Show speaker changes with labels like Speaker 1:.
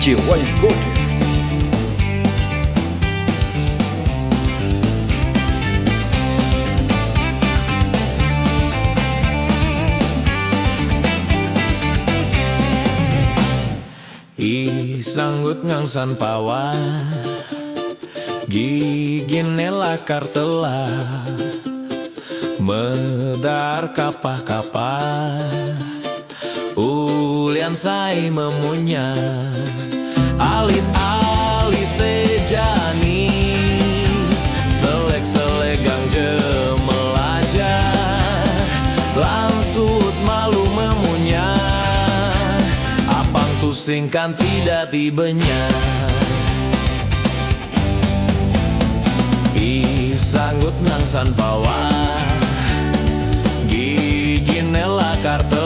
Speaker 1: DJ Waycode.
Speaker 2: Sanggut ngangsan pawa giginela kartela medar kapah-kapah ulian sai memunya alit-alit tejani selek-selegang jemelajah langsut malu memunya singkan tidak tibanya sanggut nangsan pawa giginela kartu